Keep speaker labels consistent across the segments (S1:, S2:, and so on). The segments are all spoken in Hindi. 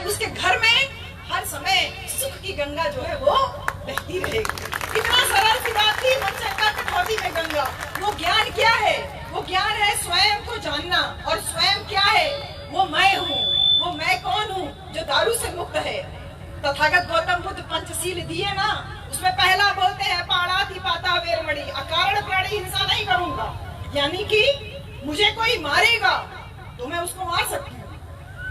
S1: उसके घर में हर समय सुख की गंगा जो है वो बहती रहेगी। इतना सरल सी बात थी, मन चंगा कठौती में गंगा। वो ज्ञान क्या है? वो ज्ञान है स्वयं को जानना। और स्वयं क्या है? वो मैं हूँ। वो मैं कौन हूँ जो दारू से मुक्त है? तथागत गौतम बुद्ध पंचशील दिए ना, उसमें पहला बोलते हैं पाणाति पाता वेरमणि, अकारण प्राणी हिंसा नहीं करूंगा। यानी कि मुझे कोई मारेगा तो मैं उसको मार सकती हूँ,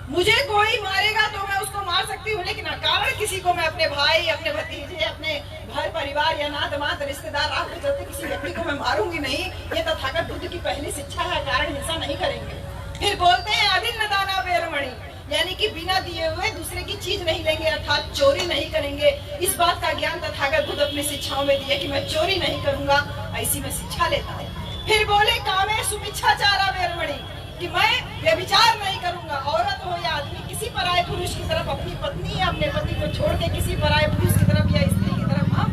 S1: मुझे कोई मारेगा तो मैं उसको मार सकती हूँ, लेकिन अकारण किसी को मैं अपने भाई, अपने भतीजे, अपने घर परिवार या नात मात रिश्तेदार राह पे चलते किसी व्यक्ति को मैं मारूंगी नहीं। ये तथागत बुद्ध की पहली शिक्षा है, अकारण हिंसा नहीं करेंगे। फिर बोलते हैं अभिन्न दाना वेरमणि, यानी कि बिना दिए हुए दूसरे की चीज नहीं लेंगे, अर्थात चोरी नहीं करेंगे। इस बात का ज्ञान तथागत बुद्ध अपनी शिक्षाओं में दिए कि मैं चोरी नहीं करूंगा, ऐसी में शिक्षा लेता है। फिर बोले कामे सुमिच्छाचारा वेरमणि, कि मैं व्यभिचार नहीं करूंगा। औरत हो या आदमी, किसी पराये पुरुष की तरफ, अपनी पत्नी या अपने पति को छोड़ के किसी पराये पुरुष की तरफ या स्त्री की तरफ हम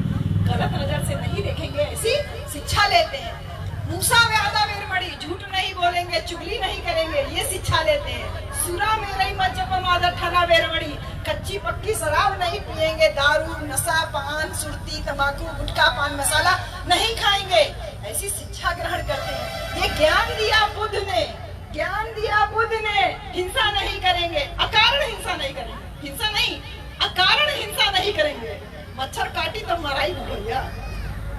S1: गलत नजर से नहीं देखेंगे, ऐसी शिक्षा लेते हैं। मूसा व्यादा वेरमणि, झूठ नहीं बोलेंगे, चुगली नहीं करेंगे, ये शिक्षा लेते हैं। सुरा मेरे मज्जपमादा ठना वेरमणि, कच्ची पक्की शराब नहीं पिएंगे, दारू नशा पान सुरती तंबाकू गुटखा पान मसाला नहीं खाएंगे, ऐसी शिक्षा ग्रहण करते हैं। ये ज्ञान दिया बुद्ध ने, ज्ञान दिया बुद्ध ने। हिंसा नहीं करेंगे, अकारण हिंसा नहीं करेंगे, हिंसा नहीं अकारण हिंसा नहीं करेंगे। मच्छर काटी तो मराई भैया,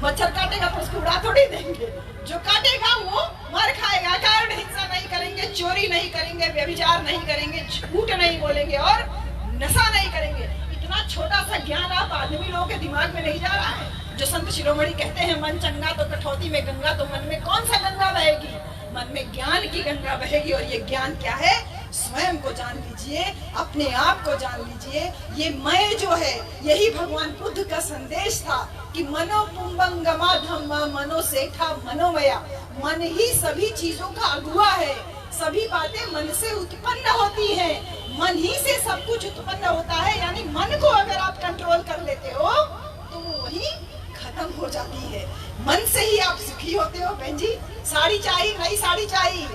S1: मच्छर काटेगा तो उसको उड़ा थोड़ी देंगे, जो काटेगा वो मर खाएगा। अकारण हिंसा नहीं करेंगे, चोरी नहीं करेंगे, व्यभिचार नहीं करेंगे, झूठ नहीं बोलेंगे और नशा नहीं करेंगे। इतना छोटा सा ज्ञान आप आदमी लोगों के दिमाग में नहीं जा रहा है? जो संत शिरोमणि कहते हैं मन चंगा तो कठौती में गंगा, तो मन में कौन सा गंगा बहेगी? मन में ज्ञान की गंगा बहेगी। और ये ज्ञान क्या है? स्वयं को जान लीजिए, अपने आप को जान लीजिए। ये मैं जो है, यही भगवान बुद्ध का संदेश था कि मनो पुंबंगमा धम्मा मनो सेठा मनोमया। मन ही सभी चीजों का अगुआ है, सभी बातें मन से उत्पन्न होती हैं, मन ही से सब कुछ उत्पन्न होता है। यानी मन को अगर आप कंट्रोल कर लेते हो तो वो वही खत्म हो जाती है। मन से ही आप सुखी होते हो। बहन जी, साड़ी चाहिए, नई साड़ी चाहिए,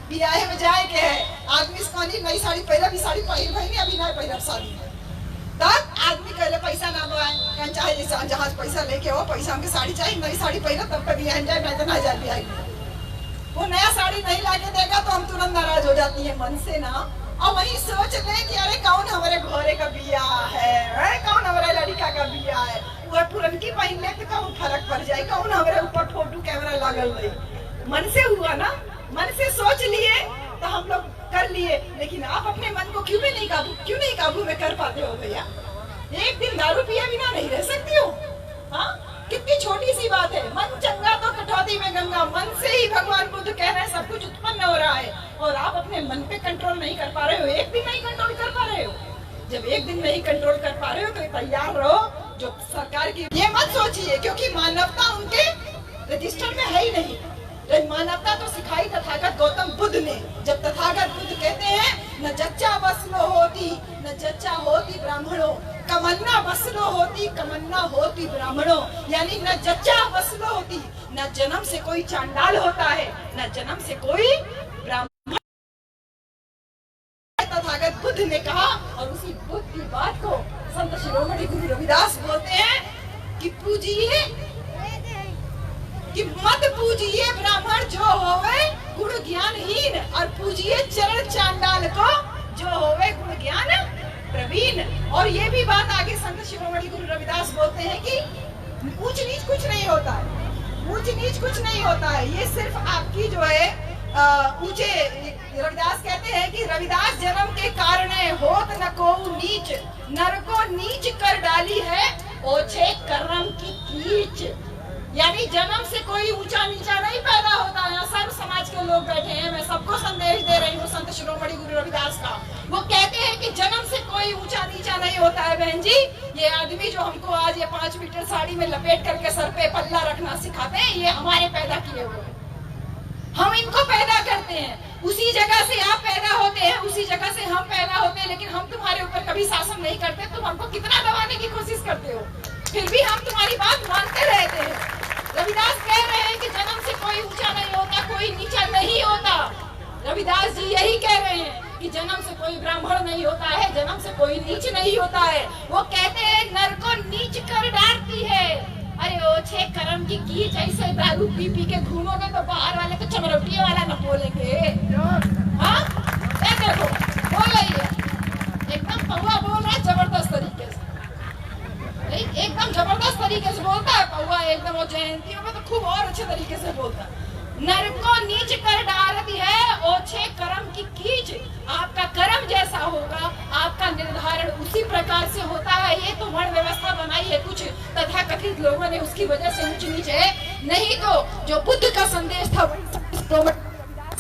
S1: ब्याह में जाए के है, आदमी से नई साड़ी पहले भी साड़ी पहन भाई अभी ना पहले शादी है, तब आदमी कहले पैसा ना दो चाहे जहां पैसा लेके हो, पैसा हमके साड़ी चाहिए, नई साड़ी पहले तब पे ब्याह जाए, नहीं तो ना जाए ब्याह में। वो नया साड़ी नहीं लाके देगा तो हम तुरंत नाराज हो जाती है मन से ना। और वही सोच ले कि अरे कौन हमारे घोरे का बियाह है, कौन हमारे लड़का का बियाह है, वो पुरनकी पहन ले तो कौन फर्क पड़ जाए, कौन हमारे ऊपर फोटो कैमरा लगल रही। मन से हुआ ना, मन से सोच लिए तो हम लोग कर लिए। लेकिन आप अपने मन को क्यों नहीं काबू में कर पाते हो भैया? एक दिन दारू पिए बिना नहीं रह सकती हो? हाँ, कितनी छोटी सी बात है। मन चंगा तो कठौती में गंगा। मन से ही भगवान बुद्ध कह रहे हैं सब कुछ उत्पन्न हो रहा है, और आप अपने मन पे कंट्रोल नहीं कर पा रहे हो, एक दिन नहीं कंट्रोल कर पा रहे हो। जब एक दिन नहीं कंट्रोल कर पा रहे हो तो तैयार रहो जो सरकार की, ये मत सोचिए क्योंकि मानवता उनके रजिस्टर में है ही नहीं। मानवता तो सिखाई तथागत गौतम बुद्ध ने। जब तथागत बुद्ध कहते हैं न जच्चा वसलो होती न जच्चा होती ब्राह्मणों, कमन्ना वसलो होती कमन्ना होती ब्राह्मणों, यानी न जच्चा वसलो होती, न जन्म से कोई चांडाल होता है, न जन्म से कोई ब्राह्मण। तथागत बुद्ध ने कहा, और उसी बुद्ध की बात को संत शिरोमणि गुरु रविदास बोलते हैं कि पूजिए, कि मत पूजिए ब्राह्मण जो होवे गुण ज्ञानहीन, और पूजिए चरण चांडाल को जो होवे गुण ज्ञान प्रवीण। और ये भी बात आगे संत शिरोमणि गुरु रविदास बोलते हैं कि ऊंच नीच कुछ नहीं होता है, ऊंच नीच कुछ नहीं होता है, ये सिर्फ आपकी जो है ऊंचे। रविदास कहते हैं कि रविदास जन्म के कारण होत न को नीच, नर को नीच कर डाली है ओछे कर्म की कीच। यानी जन्म से कोई ऊंचा नीचा नहीं पैदा होता है। सब समाज के लोग बैठे हैं, मैं सबको संदेश दे रही हूँ संत शिरोमणि गुरु रविदास का। वो कहते हैं कि जन्म से कोई ऊंचा नीचा नहीं होता है। बहन जी, ये आदमी जो हमको आज ये 5 मीटर साड़ी में लपेट करके सर पे पल्ला रखना सिखाते हैं, ये हमारे पैदा किए हुए, हम इनको पैदा करते हैं। उसी जगह से आप पैदा होते हैं, उसी जगह से हम पैदा होते हैं, लेकिन हम तुम्हारे ऊपर कभी शासन नहीं करते। तुम हमको कितना दबाने की कोशिश करते हो, फिर भी हम तुम्हारी बात मानते रहते हैं। रविदास कह रहे हैं कि जन्म से कोई ऊंचा नहीं होता, कोई नीचा नहीं होता। रविदास जी यही कह रहे हैं।
S2: कि जन्म से कोई ब्राह्मण नहीं होता है, जन्म से कोई नीच नहीं होता है। वो कहते हैं नर को नीच कर डालती है। अरे ओछे कर्म की कीच, ऐसे दारू पी पी के घूमोगे तो बाहर वाले तो चमरोटियों वाला न बोलेंगे। हाँ देखो बोल रही है, एकदम पौवा बोल रहा है जबरदस्त तरीके से, एकदम जबरदस्त तरीके से बोलता है पौवा, एकदम। वो जयंतियों में तो खूब और अच्छे तरीके से बोलता है। नर को नीच कर डालती है ओछे कर्म की कीच। आपका कर्म जैसा होगा आपका निर्धारण उसी प्रकार से होता है। ये तो वर्ण व्यवस्था बनाई है कुछ तथाकथित लोगों ने, उसकी वजह से ऊंच नीच है। नहीं तो जो बुद्ध का संदेश था,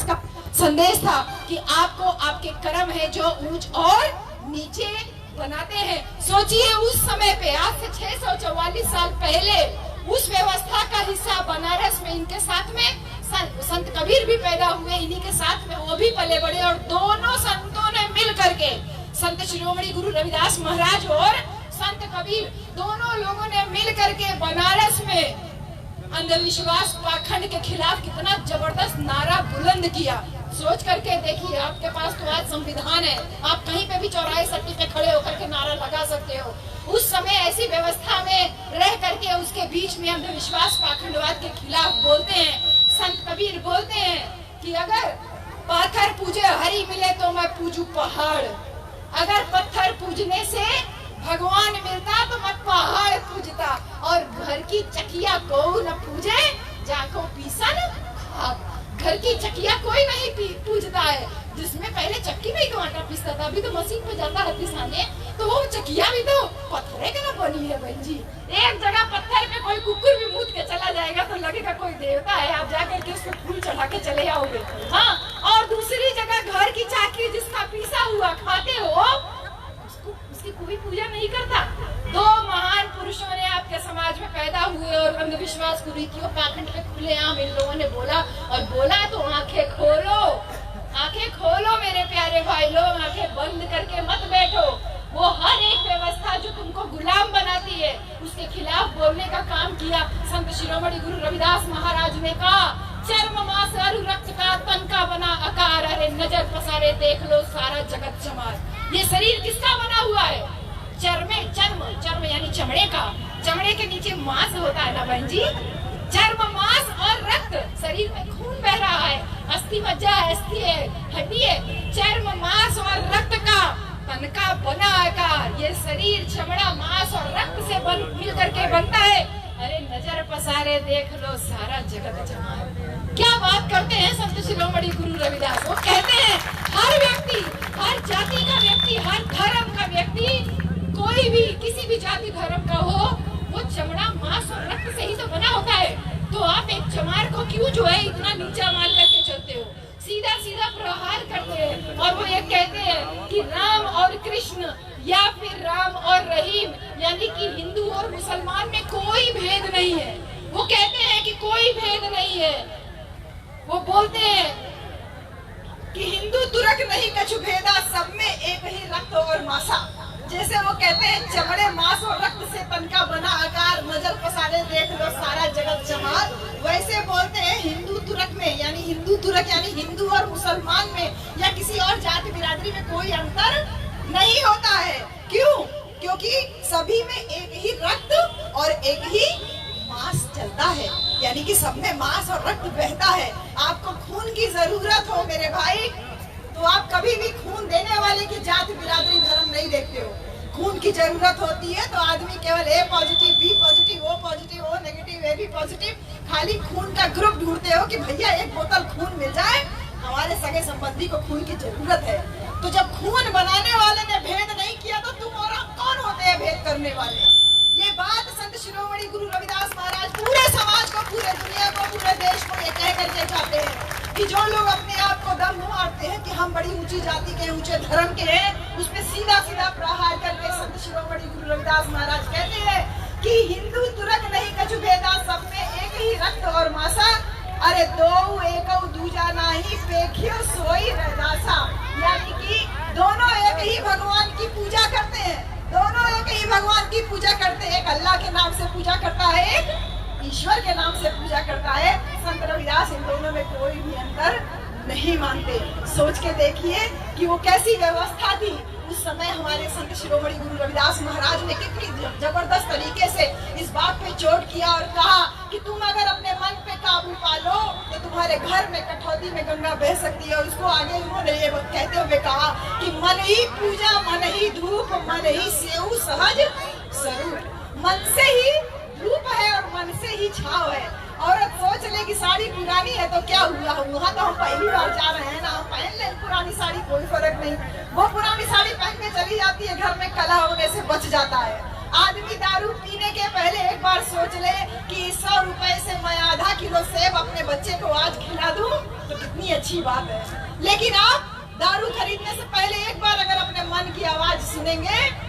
S2: का संदेश था कि आपको आपके कर्म है जो ऊंच और नीचे बनाते हैं। सोचिए उस समय पे, आज से 644 साल पहले, उस व्यवस्था का हिस्सा बनारस में इनके साथ में संत कबीर भी पैदा हुए, इन्हीं के साथ में वो भी पले बड़े। और दोनों संतों ने मिल करके, संत शिरोमणि गुरु रविदास महाराज और संत कबीर, दोनों लोगों ने मिल करके बनारस में अंधविश्वास पाखंड के खिलाफ कितना जबरदस्त नारा बुलंद किया। सोच करके देखिए, आपके पास तो आज संविधान है, आप कहीं पे भी चौराहे सट्टी पे खड़े होकर के नारा लगा सकते हो। उस समय ऐसी व्यवस्था में रह करके उसके बीच में अंधविश्वास पाखंडवाद के खिलाफ बोलते हैं। संत कबीर बोलते हैं कि अगर पाथर पूजे हरि मिले तो मैं पूजू पहाड़, अगर पत्थर पूजने से भगवान मिलता तो मैं पहाड़ पूजता, और घर की चकिया को न पूजे जाको पीसा न खाक। घर की चकिया कोई नहीं पूजता है, जिसमें पहले चक्की में ही तो आटा पीसता था, अभी तो मशीन पे जाता है पिसाने, तो वो चकिया भी तो पत्थरे का ना बनी है बहन जी। एक जगह पत्थर पे कोई कुकुर भी मूत के चला जाएगा तो लगेगा कोई देवता है, आप जाकर के उसको फूल चढ़ा के चले आओगे। हाँ, और दूसरी जगह घर की चाकी जिसका पीसा हुआ खाते हो, उसकी कोई पूजा नहीं करता। दो महान पुरुषों ने आपके समाज में पैदा हुए और अंधविश्वास कुरीतियों पाखंड पे खुलेआम इन लोगों ने बोला, और बोला तो आंखें खोलो, आंखें खोलो मेरे प्यारे भाई लोग, आंखें बंद करके मत बैठो। वो हर एक व्यवस्था जो तुमको गुलाम बनाती है उसके खिलाफ बोलने का काम किया। संत शिरोमणि गुरु रविदास महाराज ने कहा, चर्म मांस अरु रक्त का तन का बना आकार, अरे नजर पसारे देख लो सारा जगत चमार। ये शरीर किसका बना हुआ है? चर्म यानी चमड़े का, चमड़े के नीचे मांस होता है ना बहन जी, चर्म मांस और रक्त, शरीर में खून बह रहा है, अस्थि मज्जा अस्थि है, हड्डी है, चर्म मांस और रक्त का तन का बना आकार। ये शरीर चमड़ा मांस और रक्त से मिल करके बनता है। अरे नजर पसारे देख लो सारा जगत जमार। क्या बात करते हैं संत शिरोमणि गुरु रविदास। वो कहते हैं हर व्यक्ति, हर जाति का व्यक्ति, हर धर्म का व्यक्ति, कोई भी किसी भी जाति धर्म का हो, वो चमड़ा मांस और रक्त से ही तो बना होता है। तो आप एक चमार को क्यों जो है इतना नीचा मान करके चलते हो, सीधा सीधा प्रहार करते हैं। और वो ये कहते हैं कि राम और कृष्ण या फिर राम और रहीम, यानी कि हिंदू और मुसलमान में कोई भेद नहीं है। वो कहते हैं कि कोई भेद नहीं है। वो बोलते हैं
S1: कि हिंदू तुरक नहीं कछु भेदा, सब में एक ही रक्त और मासा। जैसे वो कहते हैं चमड़े मांस और रक्त से तन का बना आकार, नजर पसारे देख लो सारा जगत जमार, वैसे बोलते हैं हिंदू तुरक में, यानी हिंदू तुरक यानी हिंदू और मुसलमान में या किसी और जाति बिरादरी में कोई अंतर नहीं होता है। क्यों? क्योंकि सभी में एक ही रक्त और एक ही मांस चलता है, यानी कि सब में मांस और रक्त बहता है। आपको खून की जरूरत हो मेरे भाई, तो आप कभी भी खून देने वाले की जाति बिरादरी धर्म नहीं देखते हो। खून की जरूरत होती है तो आदमी केवल A positive, B positive, O positive, O negative, A B positive, खाली खून का ग्रुप ढूंढते हो कि भैया एक बोतल खून मिल जाए, हमारे सगे संबंधी को खून की जरूरत है। तो जब खून बनाने वाले ने भेद नहीं किया तो तुम और कौन होते हैं भेद करने वाले? ये बात संत शिरोमणि गुरु रविदास महाराज पूरे समाज को, पूरे दुनिया को, पूरे देश को ये कह करके जाते हैं कि जो लोग अपने आप को दम मारते हैं कि हम बड़ी ऊंची जाति के, ऊंचे धर्म के हैं, उसमें सीधा सीधा प्रहार करके संत शिरोमणि गुरु रविदास महाराज कहते हैं कि हिंदू तुरक नहीं कछु भेदा, सब में एक ही रक्त और मासा, अरे दो एक दूजा नाही पेखियो सोई रदासा। यानी कि दोनों एक ही भगवान की पूजा करते हैं, दोनों एक ही भगवान की पूजा करते हैं। एक अल्लाह के नाम से पूजा करता है, एक ईश्वर के नाम से पूजा करता है। संत रविदास इन दोनों में कोई भी अंतर नहीं मानते। सोच के देखिए कि वो कैसी व्यवस्था थी उस समय। हमारे संत शिरोमणि गुरु रविदास महाराज ने कितनी जबरदस्त तरीके से इस बात पे चोट किया और कहा कि तुम अगर अपने मन पे काबू पालो तो तुम्हारे घर में कठौती में गंगा बह सकती है। और उसको आगे उन्होंने ये कहते हुए कहा कि मन ही पूजा, मन ही धूप, मन ही सेऊ सहज स्वरूप। मन से ही धूप है और मन से ही छाव है। औरत सोच ले कि साड़ी पुरानी है तो क्या हुआ, वहाँ तो हम पहली बार जा रहे हैं ना, हम पहन ले पुरानी साड़ी, कोई फर्क नहीं। वो पुरानी साड़ी पहन के चली जाती है, घर में कलह होने से बच जाता है। आदमी दारू पीने के पहले एक बार सोच ले कि 100 रुपए से मैं आधा किलो सेब अपने बच्चे को आज खिला दूं तो कितनी अच्छी बात है। लेकिन आप दारू खरीदने से पहले एक बार अगर अपने मन की आवाज सुनेंगे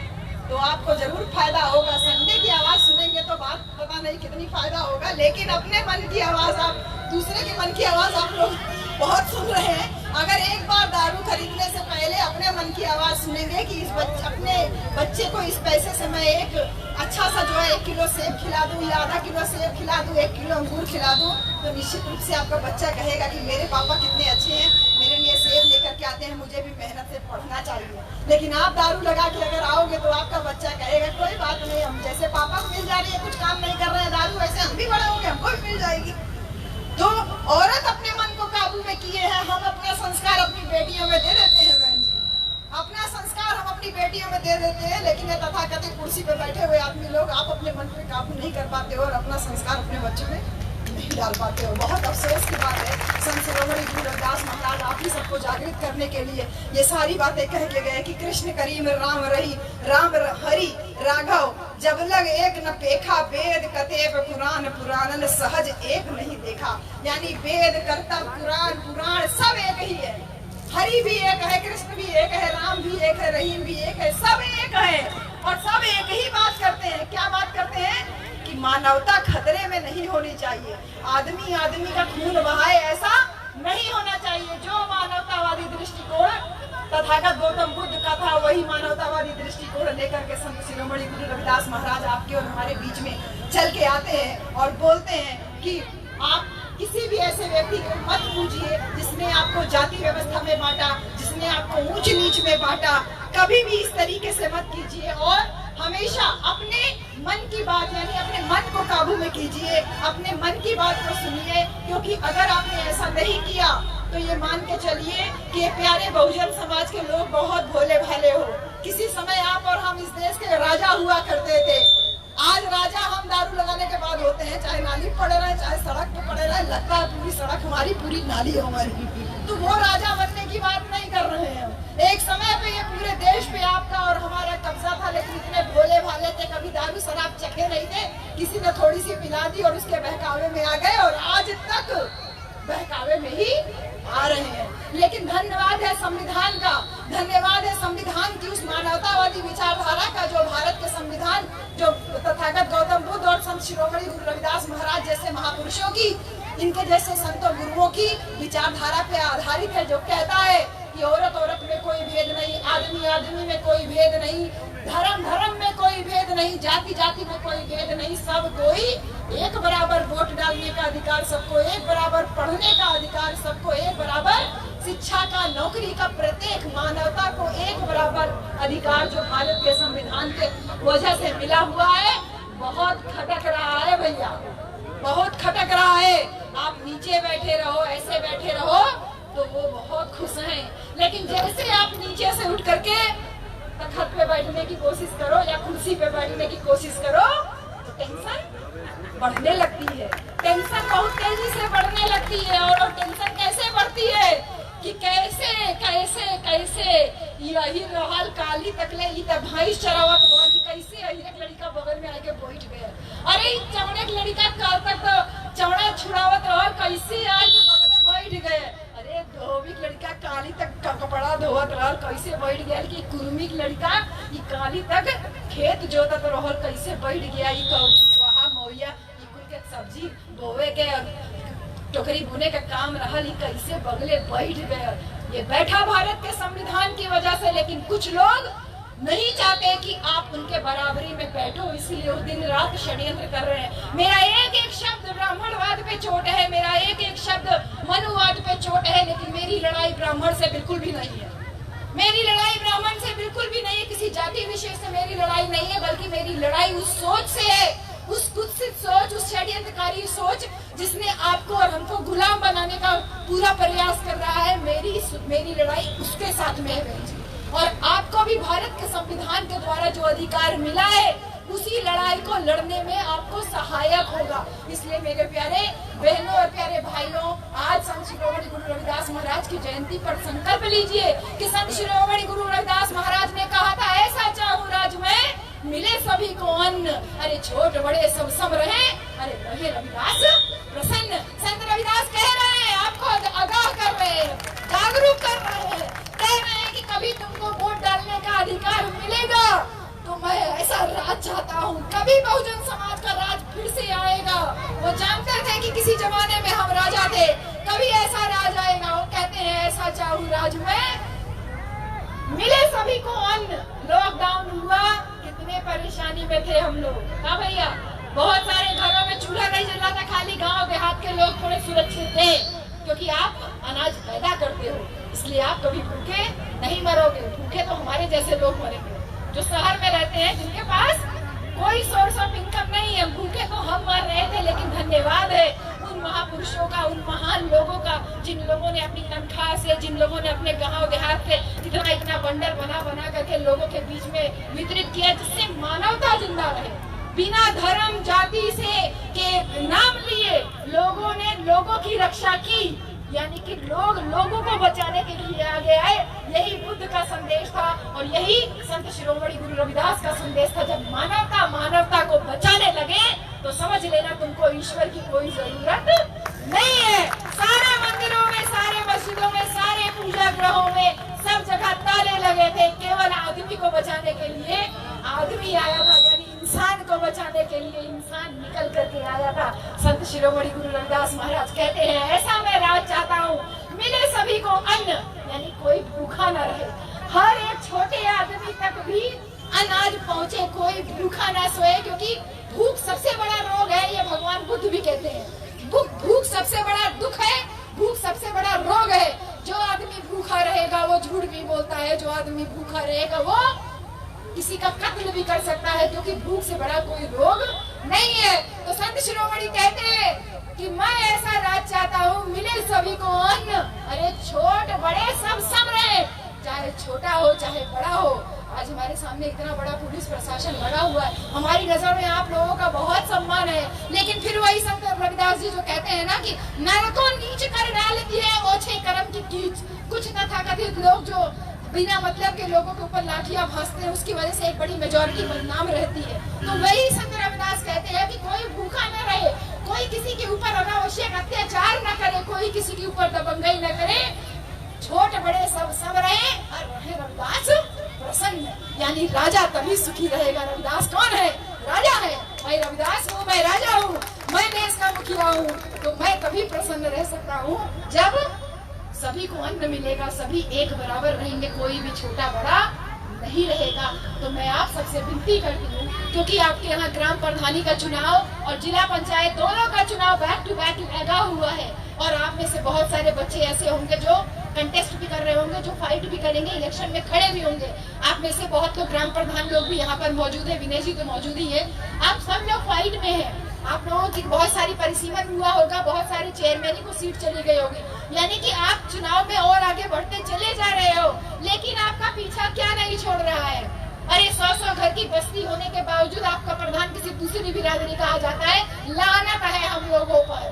S1: तो आपको जरूर फायदा होगा। संडे की आवाज सुनेंगे तो बात पता नहीं कितनी फायदा होगा, लेकिन अपने मन की आवाज, आप दूसरे के मन की आवाज आप लोग बहुत सुन रहे हैं। अगर एक बार दारू खरीदने से पहले अपने मन की आवाज सुनेंगे कि अपने बच्चे को इस पैसे से मैं एक अच्छा सा जो है 1 किलो सेब खिला दूं या आधा किलो सेब खिला दूं, 1 किलो अंगूर खिला दूं, तो निश्चित रूप से आपका बच्चा कहेगा कि मेरे पापा कितने अच्छे हैं, मेरे लिए सेब लेकर के आते हैं, मुझे भी मेहनत से पढ़ना चाहिए। लेकिन आप दारू लगा के अगर आओगे तो आपका बच्चा कहेगा कोई बात नहीं, हम जैसे पापा को मिल जा रही है, कुछ काम नहीं कर रहे हैं दारू, ऐसे हम भी बड़े होंगे, हमको भी मिल जाएगी। तो औरत अपने मन को काबू में किए हैं, हम अपना संस्कार अपनी बेटियों में दे देते हैं। बहन जी, अपना संस्कार हम अपनी बेटियों में दे देते हैं, लेकिन ये तथाकथित कुर्सी पे बैठे हुए आदमी लोग आप अपने मन पे काबू नहीं कर पाते हो और अपना संस्कार अपने बच्चों में नहीं डाल पाते हो। बहुत अफसोस की बात है। संत शिरोमणि गुरु रविदास महाराज आप ही सबको जागृत करने के लिए ये सारी बातें कह के गए कि कृष्ण करीम राम रही, राम हरि राघव जब लग एक न पेखा, वेद कतेब पुराण, पुराणन सहज एक नहीं देखा। यानी वेद कर्तव्य पुराण, पुराण सब एक ही है। हरि भी एक है, कृष्ण भी एक है, राम भी एक है, रहीम भी एक है, सब एक है और सब एक ही बात करते हैं। क्या बात करते हैं कि मानवता खतरे में नहीं होनी चाहिए, आदमी आदमी का खून बहाए ऐसा नहीं होना चाहिए। जो मानवतावादी दृष्टिकोण तथागत गौतम बुद्ध का था, वही मानवतावादी दृष्टिकोण लेकर के संत शिरोमणि गुरु रविदास महाराज आपके और हमारे बीच में चल के आते हैं और बोलते हैं कि आप किसी भी ऐसे व्यक्ति को मत पूजिए जिसने आपको जाति व्यवस्था में बांटा, जिसने आपको ऊंच नीच में बांटा। कभी भी इस तरीके से मत कीजिए और हमेशा अपने मन की बात, यानी अपने मन को काबू में कीजिए, अपने मन की बात को सुनिए। क्योंकि अगर आपने ऐसा नहीं किया तो ये मान के चलिए कि प्यारे बहुजन समाज के लोग बहुत भोले भाले हो। किसी समय आप और हम इस देश के राजा हुआ करते थे। आज राजा हम दारू लगाने के बाद होते हैं, चाहे नाली पड़े रहे, चाहे सड़क पे पड़े रहे, लगता है पूरी सड़क हमारी, पूरी नाली हमारी। तो वो राजा बनने की बात नहीं कर रहे हैं। एक समय पे ये पूरे देश पे आपका और हमारा कब्जा था, लेकिन इतने भोले भाले थे, कभी दारू शराब चखे नहीं थे। किसी ने थोड़ी सी पिला दी और उसके बहकावे में आ गए और आज तक बहकावे में ही आ रहे हैं। लेकिन धन्यवाद है संविधान का, धन्यवाद है संविधान की उस मानवतावादी विचारधारा का, जो भारत के संविधान, जो तथागत गौतम बुद्ध और संत शिरोमणि गुरु रविदास महाराज जैसे महापुरुषों की, इनके जैसे संतों गुरुओं की विचारधारा पे आधारित है, जो कहता है कि औरत औरत में कोई भेद नहीं, आदमी आदमी में कोई भेद नहीं, धर्म धर्म में कोई भेद नहीं, जाति जाति में कोई भेद नहीं, सब कोई एक बराबर वोट डालने का अधिकार, सबको एक बराबर पढ़ने का अधिकार, सबको एक बराबर शिक्षा का, नौकरी का, प्रत्येक मानवता को एक बराबर अधिकार जो भारत के संविधान के वजह से मिला हुआ है। बहुत खटक रहा है भैया, बहुत खटक रहा है। आप नीचे बैठे रहो, ऐसे बैठे रहो तो वो बहुत खुश हैं, लेकिन जैसे आप नीचे से उठ करके तख्त पे बैठने की कोशिश करो या कुर्सी पे बैठने की कोशिश करो तो टेंशन बढ़ने लगती है। टेंशन बहुत तेजी से बढ़ने लगती है। और टेंशन कैसे बढ़ती है कि कैसे कैसे कैसे यही रहल काली तकले ई त भैंस चरावत वाली, कैसे एक लड़का बगल में आके बैठ गए। अरे चौड़े एक लड़का कल तक तो चौड़ा छुड़ावत रहल, कैसे आके बगल में बैठ गए। अरे धोबी लड़का काली तक कपड़ा धोवत रहल, कैसे बैठ गया। कि कुर्मी लड़का ई काली तक खेत जोतत रहल, कैसे बैठ गया। ई कुशवाहा मौया ई कुल के सब्जी बोवे के टोकरी बुने का काम रहल, ई कैसे बगले बैठ गए। ये बैठा भारत के संविधान की वजह से। लेकिन कुछ लोग नहीं चाहते कि आप उनके बराबरी में बैठो, इसलिए वो दिन रात षड्यंत्र कर रहे हैं। मेरा एक एक शब्द
S2: ब्राह्मणवाद पे चोट है, मेरा एक एक शब्द मनुवाद पे चोट है, लेकिन मेरी लड़ाई ब्राह्मण से बिल्कुल भी नहीं है। मेरी लड़ाई ब्राह्मण से बिल्कुल भी नहीं है, किसी जाति विशेष से मेरी लड़ाई नहीं है, बल्कि मेरी लड़ाई उस सोच से है, उस कुत्सित सोच, उस षड्यंत्रकारी सोच जिसने आपको और हमको गुलाम बनाने का पूरा प्रयास कर रहा है। मेरी लड़ाई उसके साथ में है बहन जी। और आपको भी भारत के संविधान के द्वारा जो अधिकार मिला है, उसी लड़ाई को लड़ने में आपको सहायक होगा। इसलिए मेरे प्यारे बहनों और प्यारे भाइयों, आज संत शिरोमणि गुरु रविदास महाराज की जयंती पर संकल्प लीजिए कि संत शिरोमणि गुरु रविदास महाराज ने कहा था, ऐसा चाहूं राज में मिले सभी को अन्न, अरे छोट बड़े सब सम रहे, अरे रहे रविदास प्रसन्न। संत रविदास कह रहे हैं, आपको आगाह कर रहे हैं, जागरूक कर रहे हैं, कह रहे हैं कि कभी तुमको वोट डालने का अधिकार मिलेगा तो मैं ऐसा राज चाहता हूँ, कभी बहुजन समाज का राज फिर से आएगा। वो जानते थे कि किसी जमाने में हम राजा थे, कभी ऐसा राज आएगा। वो कहते हैं, ऐसा चाहूं राज में मिले सभी को अन्न। लॉकडाउन हुआ, कितने परेशानी में थे हम लोग। हाँ भैया, बहुत सारे घरों में चूल्हा नहीं जल रहा था, खाली गांव देहात के लोग थोड़े सुरक्षित थे, क्योंकि आप अनाज पैदा करते हो, इसलिए आप कभी भूखे नहीं मरोगे। भूखे तो हमारे जैसे लोग मरेंगे जो शहर में रहते हैं, जिनके पास कोई सोर्स ऑफ इनकम नहीं है। भूखे तो हम मर रहे थे, लेकिन धन्यवाद है उन महापुरुषों का, उन महान लोगों का, जिन लोगों ने अपनी तनख्वाह से, जिन लोगों ने अपने गांव देहात से इतना बंडल बना करके लोगों के बीच में वितरित किया, जिससे मानवता जिंदा रहे। बिना धर्म जाति से के नाम लिए लोगों ने लोगों की रक्षा की, यानी कि लोगों को बचाने के लिए आगे आए। यही बुद्ध का संदेश था और यही संत शिरोमणि गुरु रविदास का संदेश था। जब मानवता को बचाने लगे तो समझ लेना तुमको ईश्वर की कोई जरूरत नहीं है। सारे मंदिरों में, सारे मस्जिदों में, सारे पूजा गृहों में सब जगह ताले लगे थे, केवल आदमी को बचाने के लिए आदमी आया था, यानी इंसान को बचाने के लिए इंसान निकल करके आया था। संत शिरोमणि गुरु रविदास महाराज कहते हैं, ऐसा मैं राज चाहता हूँ, मिले सभी को अन्न, यानी कोई भूखा न रहे, हर एक छोटे आदमी तक भी अनाज पहुँचे, कोई भूखा न सोए, क्योंकि भूख सबसे बड़ा रोग है, ये भगवान बुद्ध भी कहते हैं। भूख सबसे बड़ा दुख है, भूख सबसे बड़ा रोग है। जो आदमी भूखा रहेगा वो झूठ भी बोलता है, जो आदमी भूखा रहेगा वो किसी का कत्ल भी कर सकता है, क्योंकि भूख से बड़ा कोई रोग नहीं है। तो संत शिरोमणि कहते हैं कि मैं ऐसा राज चाहता हूँ, मिले सभी को अन्न, अरे छोट बड़े सब सम रहे, चाहे छोटा हो चाहे बड़ा हो। आज हमारे सामने इतना बड़ा पुलिस प्रशासन लगा हुआ है, हमारी नजर में आप लोगों का बहुत सम्मान है, लेकिन फिर वही संत रविदास जी जो कहते हैं ना कि नर को नीच कर डालती है ओछे कर्म की कीच। कुछ तथाकथित लोग जो बिना मतलब के लोगों के ऊपर लाठियां भांजते हैं, उसकी वजह से एक बड़ी मेजोरिटी बदनाम रहती है। तो वही संत रविदास कहते हैं कि कोई भूखा न रहे, कोई किसी के ऊपर अनावश्यक अत्याचार न करे, कोई किसी के ऊपर दबंगई न करे, छोट बड़े सब रहे और रहे रविदास प्रसन्न। यानी राजा तभी सुखी रहेगा। रविदास कौन है? राजा है। मैं रविदास हूँ, मैं राजा हूँ, मैं देश का मुखिया हूँ, तो मैं तभी प्रसन्न रह सकता हूँ जब सभी को अन्न मिलेगा, सभी एक बराबर रहेंगे, कोई भी छोटा बड़ा नहीं रहेगा। तो मैं आप सबसे विनती करती हूँ, क्योंकि आपके यहाँ ग्राम प्रधानी का चुनाव और जिला पंचायत दोनों का चुनाव बैक टू बैक लगा हुआ है, और आप में से बहुत सारे बच्चे ऐसे होंगे जो कंटेस्ट भी कर रहे होंगे, जो फाइट भी करेंगे, इलेक्शन में खड़े भी होंगे। आप में से बहुत लोग ग्राम प्रधान लोग भी यहाँ पर मौजूद है, विनय जी तो मौजूद ही है। आप सब लोग फाइट में हैं। आप लोगों की बहुत सारी परिसीमन हुआ होगा, बहुत सारे चेयरमैन को सीट चली गई होगी, यानी कि आप चुनाव में और आगे बढ़ते चले जा रहे हो, लेकिन आपका पीछा क्या नहीं छोड़ रहा है। अरे 100 घर की बस्ती होने के बावजूद आपका प्रधान किसी दूसरी बिरादरी का आ जाता है। लानत है हम लोगों पर,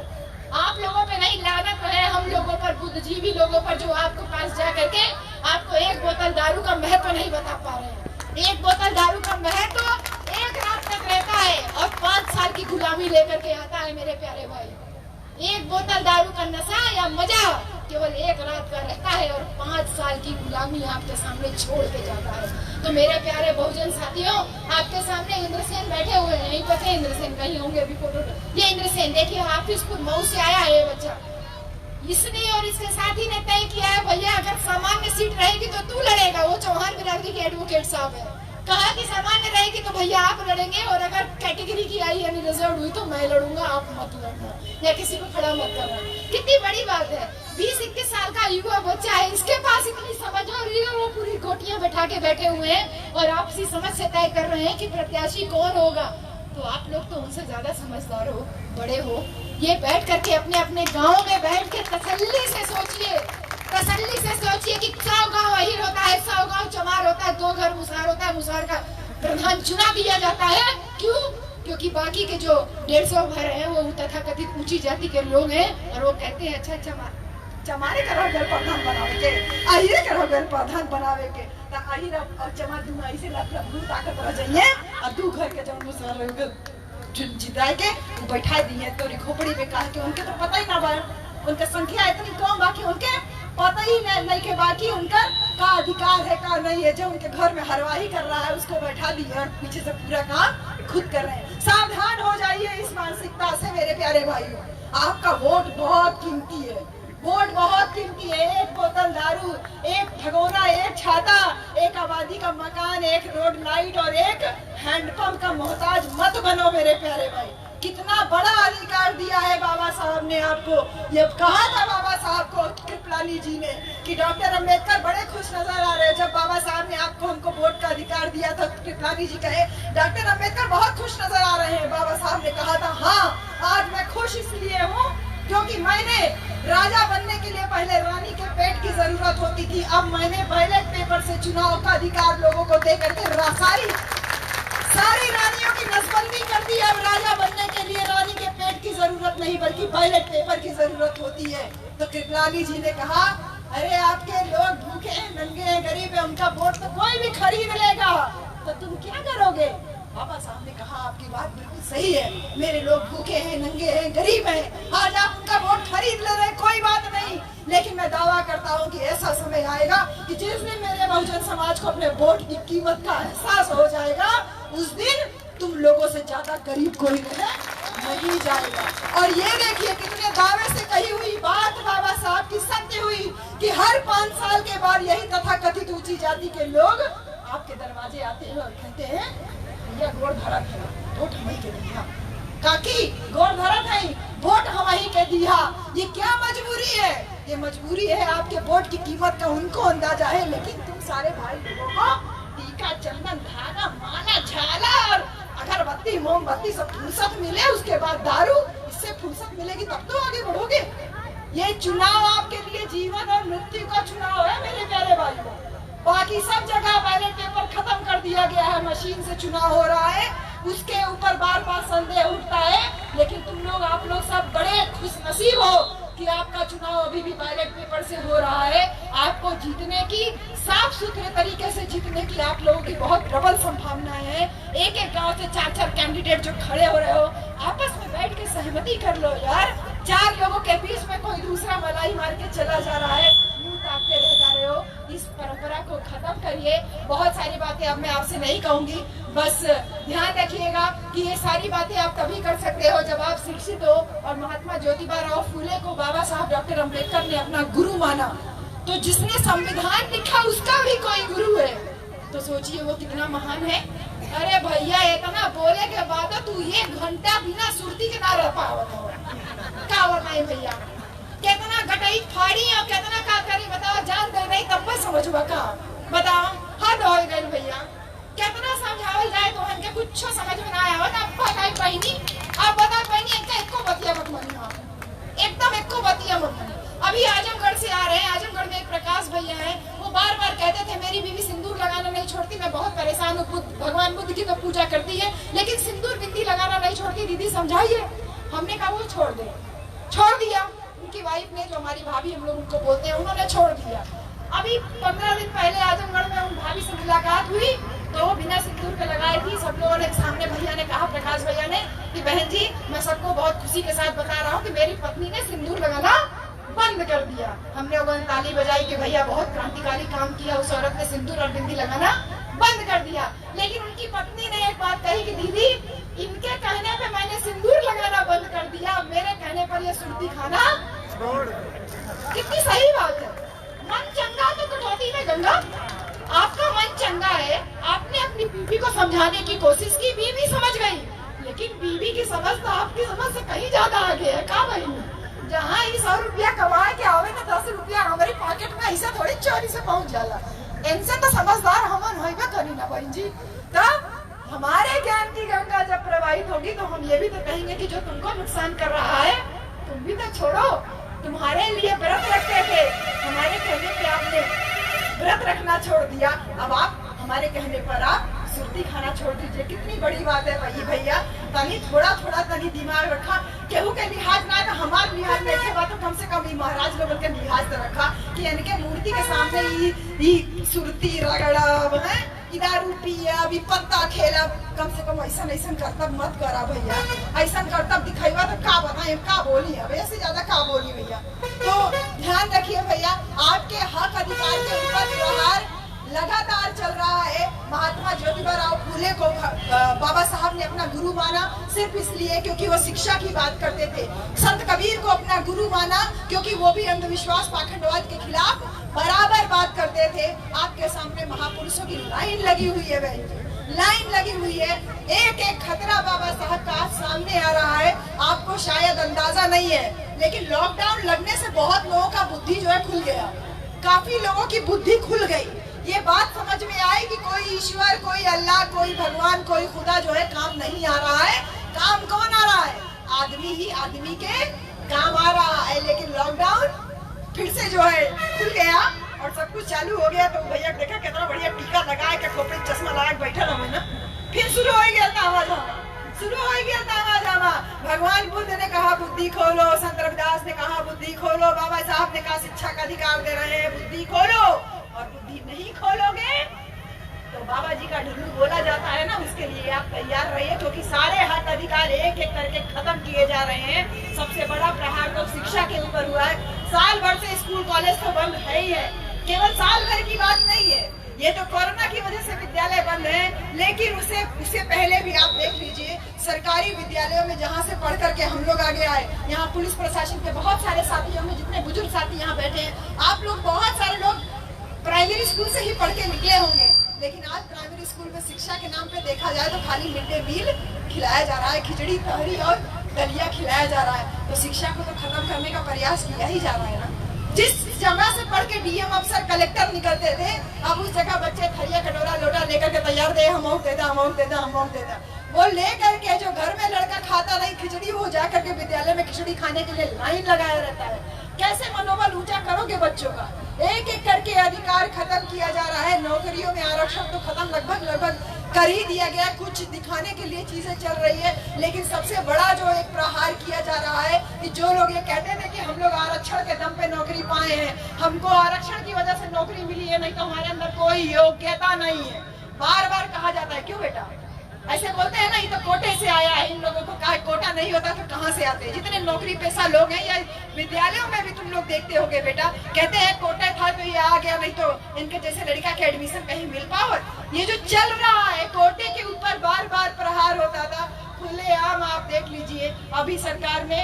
S2: आप लोगों पे नहीं, लानत है हम लोगों पर, बुद्धिजीवी लोगों पर, जो आपको पास जा करके आपको एक बोतल दारू का महत्व नहीं बता पा रहे हैं। एक बोतल दारू का महत्व एक रात तक रहता है और 5 साल की गुलामी लेकर के आता है मेरे प्यारे भाई। एक बोतल दारू का नशा या मजा केवल एक रात का रहता है और 5 साल की गुलामी आपके सामने छोड़ के जाता है। तो मेरे प्यारे बहुजन साथियों, आपके सामने इंद्रसेन बैठे हुए हैं, नहीं पता इंद्रसेन कहीं होंगे अभी फोटो। ये इंद्रसेन देखिए, हाफिजपुर मऊ से आया है ये बच्चा। इसने और इसके साथी ने तय किया है, भैया सामान्य सीट रहेगी तो तू लड़ेगा। वो चौहान बिरादरी के एडवोकेट साहब है, कहा कि सामान्य रहेगी की तो भैया आप लड़ेंगे, और अगर कैटेगरी की आई यानी रिजर्व हुई तो मैं लड़ूंगा, आप मत लड़ना या किसी को खड़ा मत करना। कितनी बड़ी बात है, 20-21 साल का युवा बच्चा है, इसके पास इतनी समझ और वो पूरी गोटियां बैठा के बैठे हुए हैं और आपसी समझ से तय कर रहे हैं कि प्रत्याशी कौन होगा। तो आप लोग तो उनसे ज्यादा समझदार हो, बड़े हो। ये बैठ करके अपने अपने गाँव में बैठ के तसल्ली से सोचिए कि 100 गाँव अहिर होता है, 100 गाँव चमार होता है, 2 घर मुसार होता है, मुसार का प्रधान चुना दिया जाता है। क्यों? क्योंकि बाकी के जो 150 घर हैं वो तथाकथित ऊंची जाति के लोग हैं और वो कहते हैं अच्छा चमारे करो घर प्रधान बनावे के, अहिरे करो घर प्रधान बनावे के, ता अहिर और चमार दुआई से लग ताकत रह जाइए और 2 घर के जो मुसार जिताए के बैठा दिए तोरी खोपड़ी में, कहा कि उनके तो पता ही ना बा, उनका संख्या इतनी कम बाकी उनके पता ही नहीं के बाकी उनका का अधिकार है का नहीं है। जो उनके घर में हरवाही कर रहा है उसको बैठा दिए और पीछे से पूरा काम खुद कर रहे हैं। सावधान हो जाइए इस मानसिकता से मेरे प्यारे भाइयों। आपका वोट बहुत कीमती है, वोट बहुत कीमती है। 1 बोतल दारू, 1 भगोना, 1 छाता, 1 आबादी का मकान, 1 रोड लाइट और 1 हैंडपंप का मोहताज मत बनो मेरे प्यारे भाई। कितना बड़ा अधिकार दिया है बाबा साहब ने आपको। ये कहा था बाबा साहब को कृपलानी जी ने कि डॉक्टर अंबेडकर बड़े खुश नजर आ रहे हैं। जब बाबा साहब ने आपको हमको वोट का अधिकार दिया था, कृपलानी जी कहे डॉक्टर अंबेडकर बहुत खुश नजर आ रहे हैं। बाबा साहब ने कहा था हाँ, आज मैं खुश इसलिए हूँ क्योंकि मैंने राजा बनने के लिए पहले रानी के पेट की जरूरत होती थी, अब मैंने बैलेट पेपर से चुनाव का अधिकार लोगों को दे करके सारी रानियों की नसबंदी कर दी। अब राजा बनने के लिए रानी के पेट की जरूरत नहीं बल्कि बैलेट पेपर की जरूरत होती है। तो कृपलानी जी ने कहा अरे आपके लोग भूखे हैं, नंगे हैं, गरीब है, उनका वोट तो कोई भी खरीद लेगा, तो तुम क्या करोगे? बाबा साहब ने कहा आपकी बात बिल्कुल सही है, मेरे लोग भूखे हैं, नंगे हैं, गरीब हैं, आज आप उनका वोट खरीद ले रहे, कोई बात नहीं, लेकिन मैं दावा करता हूँ कि ऐसा समय आएगा कि जिस दिन मेरे बहुजन समाज को अपने वोट की कीमत का एहसास हो जाएगा, उस दिन तुम लोगों से ज्यादा गरीब कोई नहीं जाएगा। और ये देखिए कितने दावे से कही हुई बात बाबा साहब की सत्य हुई कि हर 5 साल के बाद यही तथाकथित ऊंची जाति के लोग आपके दरवाजे आते हैं और कहते हैं भैया गोड़ धरा था, वोट हम ही के दिया, काकी गोड़ धरा था, वोट हम ही के दिया। ये क्या मजबूरी है? ये मजबूरी है आपके वोट की कीमत का उनको अंदाजा है, लेकिन तुम सारे भाई लोगों को टीका, चंदन, धागा, माला, झालर, अगरबत्ती, मोमबत्ती सब फुर्सत मिले, उसके बाद दारू, इससे फुर्सत मिलेगी तब तो आगे बढ़ोगे। ये चुनाव आपके लिए जीवन और मृत्यु का चुनाव है मेरे प्यारे भाइयों। बाकी सब जगह बैलेट पेपर खत्म कर दिया गया है, मशीन से चुनाव हो रहा है, उसके ऊपर बार बार संदेह उठता है, लेकिन तुम लोग आप लोग सब बड़े खुशनसीब हो कि आपका चुनाव अभी भी बैलेट पेपर से हो रहा है। आपको जीतने की, साफ सुथरे तरीके से जीतने की आप लोगों की बहुत प्रबल संभावनाएं हैं। एक एक गांव से 4-4 कैंडिडेट जो खड़े हो रहे हो, आपस में बैठ के सहमति कर लो यार। 4 लोगों के बीच में कोई दूसरा मलाई मार के चला जा रहा है, मुंह ताकते रह जा रहे हो। इस परंपरा को खत्म करिए। बहुत सारी बातें अब मैं आपसे नहीं कहूंगी, बस ध्यान रखिएगा कि ये सारी बातें आप तभी कर सकते हो जब आप शिक्षित हो। और महात्मा ज्योतिबा राव फूले को बाबा साहब डॉक्टर अंबेडकर ने अपना गुरु माना, तो जिसने संविधान लिखा उसका भी कोई गुरु है, तो सोचिए वो कितना महान है। अरे भैया इतना बोले के बाद तू 1 घंटा बिना सुरती के ना रह पावत का बताए भैया, कितना गटई फाड़ी और कितना का करी बताओ, जान दे नहीं तब मैं समझूंगा का बताओ। हद हो गई भैया, कितना समझावल जाए तो हमके कुछ समझ में ना आया। अब बताई बहनी, अब बता बहनी इनका एको बतिया मत मानिए, एकदम एको बतिया मत मानिए। अभी आजमगढ़ से आ रहे हैं, आजमगढ़ में एक प्रकाश भैया है, वो बार बार कहते थे मेरी बीवी सिंदूर लगाना नहीं छोड़ती, मैं बहुत परेशान हूँ। भगवान बुद्ध की तो पूजा करती है लेकिन सिंदूर बिंदी लगाना नहीं छोड़ती, दीदी समझाइए। हमने कहा वो छोड़ दे, छोड़ दिया। उनकी वाइफ ने, जो हमारी भाभी हम लोग उनको बोलते हैं, उन्होंने छोड़ दिया। अभी 15 दिन पहले आजमगढ़ में उन भाभी से मुलाकात हुई तो वो बिना सिंदूर के लगाई थी। सब लोगों ने सामने भैया ने कहा, प्रकाश भैया ने, कि बहन जी मैं सबको बहुत खुशी के साथ बता रहा हूँ कि मेरी पत्नी ने सिंदूर लगाना बंद कर दिया। हमने लोगों ने ताली बजाई कि भैया बहुत क्रांतिकारी काम किया, उस औरत ने सिंदूर और बिंदी लगाना बंद कर दिया। लेकिन उनकी पत्नी ने एक बात कही कि दीदी इनके कहने पे मैंने सिंदूर लगाना बंद कर दिया, मेरे कहने पर ये सुर्ती खाना छोड़। कितनी सही बात है। मन चंगा तो कटौती में गंगा। आपका मन चंगा है, आपने अपनी बीवी को समझाने की कोशिश की, बीवी समझ गई, लेकिन बीवी की समझ तो आपकी समझ से कहीं ज्यादा आगे है। का भाई, जहाँ ही 100 रुपया कमा के आवे ना 10 रुपया हमारे पॉकेट में ऐसा थोड़ी चोरी से पहुंच जाला। इनसे तो समझदार हमन होइबे करी ना बहन जी। तब हमारे ज्ञान की गंगा जब प्रवाहित होगी तो हम ये भी तो कहेंगे कि जो तुमको नुकसान कर रहा है तुम भी तो छोड़ो। तुम्हारे लिए व्रत रखते थे, हमारे कहने पे आपने व्रत रखना छोड़ दिया, अब आप हमारे कहने पर आप सुर्ती खाना छोड़ दीजिए। कितनी बड़ी बात है भाई भैया। तनी थोड़ा थोड़ा तनी दिमाग रखा, केहू के लिहाज ना तो हमारे लिहाज नहीं के बात, तो कम से कम महाराज लोगों के लिहाज तो रखा कि इनके मूर्ति के सामने ही सुरती रगड़ब है, दारू पियब, पत्ता खेलब, कम से कम ऐसा कर्तव्य मत करा भैया। ऐसा कर्तव्य दिखाईवा तो का बताए, का बोली है भैया, से ज्यादा का बोली भैया। तो ध्यान रखिए भैया, आपके हक अधिकार के ऊपर प्रहार लगातार चल रहा है। महात्मा ज्योतिबा राव फूले को बाबा साहब ने अपना गुरु माना सिर्फ इसलिए क्योंकि वो शिक्षा की बात करते थे। संत कबीर को अपना गुरु माना क्योंकि वो भी अंधविश्वास पाखंडवाद के खिलाफ बराबर बात करते थे। आपके सामने महापुरुषों की लाइन लगी हुई है बहन, लाइन लगी हुई है। एक एक खतरा बाबा साहब का आज सामने आ रहा है। आपको शायद अंदाजा नहीं है, लेकिन लॉकडाउन लगने से बहुत लोगों का बुद्धि जो है खुल गया, काफी लोगों की बुद्धि खुल गई। ये बात समझ में आई कि कोई ईश्वर, कोई अल्लाह, कोई भगवान, कोई खुदा जो है काम नहीं आ रहा है। काम कौन आ रहा है? आदमी ही आदमी के काम आ रहा है। लेकिन लॉकडाउन फिर से जो है खुल गया और सब कुछ चालू हो गया। तो भैया देखा कितना बढ़िया टीका लगा के खोपड़ी चश्मा लगा के बैठा रहो ना, फिर शुरू हो गया तावा जामा, शुरू हो गया तावा जामा। भगवान बुद्ध ने कहा बुद्धि खोलो, संत रविदास ने कहा बुद्धि खोलो, बाबा साहब ने कहा शिक्षा का अधिकार दे रहे हैं, बुद्धि खोलो। और बुद्धि नहीं खोलोगे तो बाबा जी का ढुल्लू बोला जाता है ना, उसके लिए आप तैयार रहिए, क्योंकि सारे हक अधिकार एक एक करके खत्म किए जा रहे हैं। सबसे बड़ा प्रहार तो शिक्षा के ऊपर हुआ है। साल भर से स्कूल कॉलेज तो बंद है ही है, केवल साल भर की बात नहीं है, ये तो कोरोना की वजह से विद्यालय बंद है। लेकिन उससे पहले भी आप देख लीजिए सरकारी विद्यालयों में जहाँ से पढ़ करके हम लोग आगे आए, यहाँ पुलिस प्रशासन के बहुत सारे साथियों में, जितने बुजुर्ग साथी यहाँ बैठे हैं, आप लोग बहुत सारे लोग प्राइमरी स्कूल से ही पढ़ के निकले होंगे। लेकिन आज प्राइमरी स्कूल में शिक्षा के नाम पे देखा जाए तो खाली मिड डे मील खिलाया जा रहा है, खिचड़ी तहरी और दलिया खिलाया जा रहा है। तो शिक्षा को तो खत्म करने का प्रयास किया ही जा रहा है ना। जिस जगह से पढ़ के डीएम अफसर कलेक्टर निकलते थे, अब उस जगह बच्चे थरिया कटोरा लोटा लेकर के तैयार दे, हम दे दा, हम दे दा, हम दे दा। वो लेकर के जो घर में लड़का खाता नहीं खिचड़ी, वो जाकर के विद्यालय में खिचड़ी खाने के लिए लाइन लगाया रहता है। कैसे मनोबल ऊंचा करोगे बच्चों का? एक एक करके अधिकार खत्म किया जा रहा है। नौकरियों में आरक्षण तो खत्म लगभग कर ही दिया गया, कुछ दिखाने के लिए चीजें चल रही है। लेकिन सबसे बड़ा जो एक प्रहार किया जा रहा है कि जो लोग ये कहते थे कि हम लोग आरक्षण के दम पे नौकरी पाए हैं, हमको आरक्षण की वजह से नौकरी मिली है, नहीं तो हमारे अंदर कोई योग्यता नहीं है, बार बार कहा जाता है। क्यों बेटा ऐसे बोलते हैं ना, ये तो कोटे से आया है, इन लोगों को कहा कोटा नहीं होता तो कहाँ से आते हैं? जितने नौकरी पेशा लोग हैं या विद्यालयों में भी तुम लोग देखते होगे बेटा, कहते हैं कोटा था तो ये आ गया, नहीं तो इनके जैसे लड़का के एडमिशन कहीं मिल पाओ। ये जो चल रहा है, कोटे के ऊपर बार बार प्रहार होता था, खुलेआम आप देख लीजिए। अभी सरकार ने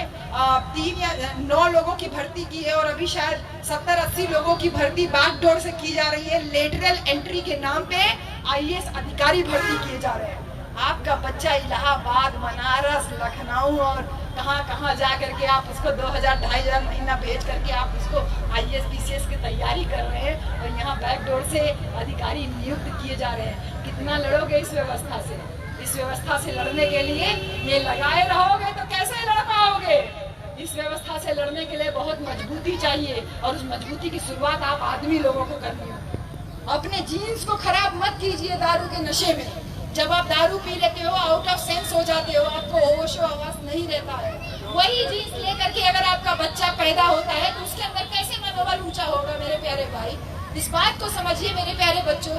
S2: 3 या 9 लोगों की भर्ती की है और अभी शायद 70-80 लोगों की भर्ती बैकडोर से की जा रही है। लेटरल एंट्री के नाम पे IAS अधिकारी भर्ती किए जा रहे हैं। आपका बच्चा इलाहाबाद, बनारस, लखनऊ और कहाँ जा करके आप उसको 2000-2500 महीना भेज करके आप उसको IAS PCS की तैयारी कर रहे हैं और यहाँ बैकडोर से अधिकारी नियुक्त किए जा रहे हैं। कितना लड़ोगे इस व्यवस्था से? इस व्यवस्था से लड़ने के लिए ये लगाए रहोगे तो कैसे लड़ पाओगे? इस व्यवस्था से लड़ने के लिए बहुत मजबूती चाहिए और उस मजबूती की शुरुआत आप आदमी लोगों को करनी है। अपने जीन्स को खराब मत कीजिए दारू के नशे में। जब आप दारू पी लेते हो, आउट ऑफ सेंस हो जाते हो, आपको होश आवास नहीं रहता है। वही जीन्स लेकर के अगर आपका बच्चा पैदा होता है तो उसके अंदर कैसे मनोबल ऊंचा होगा? मेरे प्यारे भाई, इस बात को समझिए मेरे प्यारे बच्चों।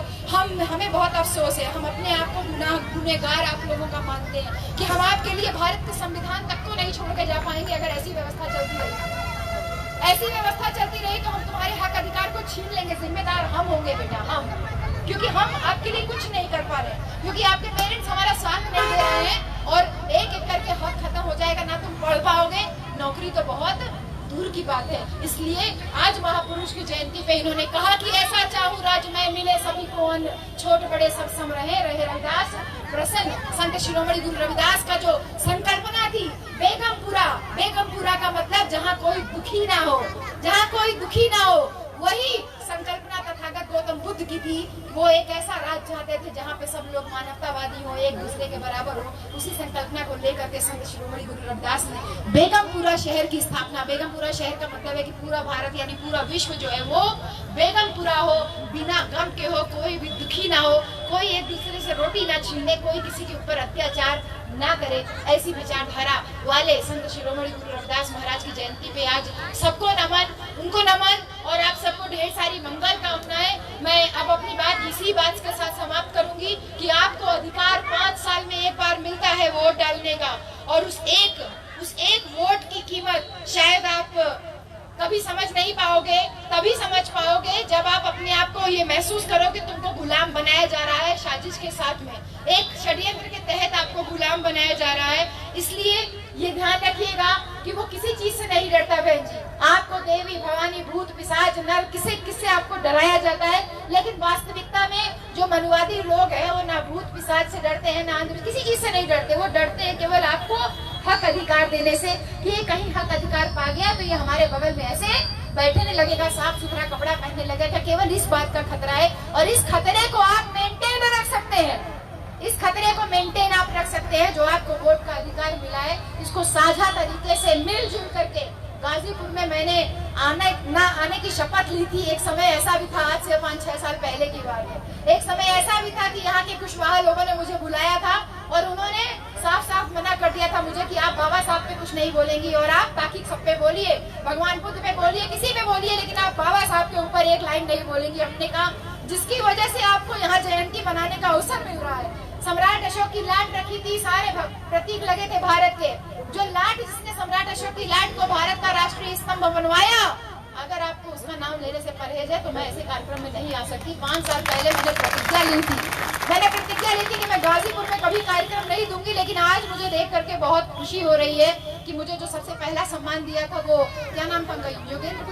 S2: हमें बहुत अफसोस है, हम अपने आप को गुनहगार आप लोगों का मानते हैं कि हम आपके लिए भारत के संविधान तक को नहीं छोड़ के जा पाएंगे। अगर ऐसी व्यवस्था चलती रही, ऐसी व्यवस्था चलती रही तो हम तुम्हारे हक अधिकार को छीन लेंगे। जिम्मेदार हम होंगे बेटा, हम, क्योंकि हम आपके लिए कुछ नहीं कर पा रहे, क्योंकि आपके पेरेंट्स हमारा साथ नहीं दे रहे हैं और एक एक करके हक खत्म हो जाएगा। ना तुम पढ़ पाओगे, नौकरी तो बहुत दूर की बात है। इसलिए आज महापुरुष की जयंती पे इन्होंने कहा कि ऐसा चाहूं राज में मिले सभी को अन्न, छोट बड़े सब सम रहे रविदास प्रसन्न। संत शिरोमणि गुरु रविदास का जो संकल्पना थी बेगमपुरा, बेगमपुरा का मतलब जहाँ कोई दुखी ना हो, जहाँ कोई दुखी ना हो, वही संकल्पना तथागत गौतम बुद्ध की थी। वो एक ऐसा राज्य चाहते थे जहाँ पे सब लोग मानवतावादी हो, एक दूसरे के बराबर हो। उसी संकल्पना को लेकर के संत शिरोमणि गुरु रविदास ने बेगमपुरा शहर की स्थापना। बेगमपुरा शहर का मतलब है कि पूरा भारत यानी पूरा विश्व जो है वो बेगमपुरा हो, बिना गम के हो, कोई भी दुखी ना हो, कोई एक दूसरे से रोटी ना छीने, कोई किसी के ऊपर अत्याचार ना करे, ऐसी विचारधारा वाले संत शिरोमणि गुरु रविदास महाराज की जयंती पे आज सबको नमन, उनको नमन और आप सबको ढेर सारी मंगल कामनाएं। मैं अब अपनी बात इसी बात के साथ समाप्त करूंगी कि आपको अधिकार 5 साल में एक बार मिलता है वोट डालने का, और उस एक वोट की कीमत शायद आप कभी समझ नहीं पाओगे, तभी समझ पाओगे जब आप अपने आप को ये महसूस करो कि तुमको गुलाम बनाया जा रहा है साजिश के साथ में, एक षड्यंत्र के तहत आपको गुलाम बनाया जा रहा है। इसलिए ये ध्यान रखिएगा कि वो किसी चीज से नहीं डरता बहन जी। आपको देवी भवानी भूत पिशाच नर किससे आपको डराया जाता है, लेकिन वास्तविकता में जो मनुवादी लोग हैं वो ना भूत पिशाच से डरते हैं, ना किसी चीज से नहीं डरते। वो डरते हैं केवल आपको हक अधिकार देने से कि ये कहीं हक अधिकार पा गया तो ये हमारे बगल में ऐसे बैठने लगेगा, साफ सुथरा कपड़ा पहनने लगेगा। केवल इस बात का खतरा है, और इस खतरे को आप मेंटेन रख सकते हैं, इस खतरे को मेंटेन आप रख सकते हैं। जो आपको वोट का अधिकार मिला है, इसको साझा तरीके से मिलजुल करके। गाजीपुर में मैंने आने की शपथ ली थी। एक समय ऐसा भी था, आज से 5-6 साल पहले की बात है, एक समय ऐसा भी था कि यहाँ के कुशवाहा लोगों ने मुझे बुलाया था और उन्होंने साफ साफ मना कर दिया था मुझे कि आप बाबा साहब पे कुछ नहीं बोलेंगी, और आप बाकी सब पे बोलिए, भगवान बुद्ध पे बोलिए, किसी पे बोलिए, लेकिन आप बाबा साहब के ऊपर एक लाइन नहीं बोलेंगी। हमने कहा जिसकी वजह से आपको यहाँ जयंती मनाने का अवसर मिल रहा है। सम्राट अशोक की लाट रखी थी, सारे प्रतीक लगे थे भारत के। जो लाट, जिसने सम्राट अशोक की लाट को भारत का राष्ट्रीय स्तंभ बनवाया, अगर आपको उसका नाम लेने से परहेज है तो मैं ऐसे कार्यक्रम में नहीं आ सकती। 5 साल पहले मैंने प्रतिज्ञा ली थी कि मैं गाजीपुर में कभी कार्यक्रम नहीं दूंगी, लेकिन आज मुझे देख करके बहुत खुशी हो रही है कि मुझे जो सबसे पहला सम्मान दिया था वो क्या नाम था, योगेंद्र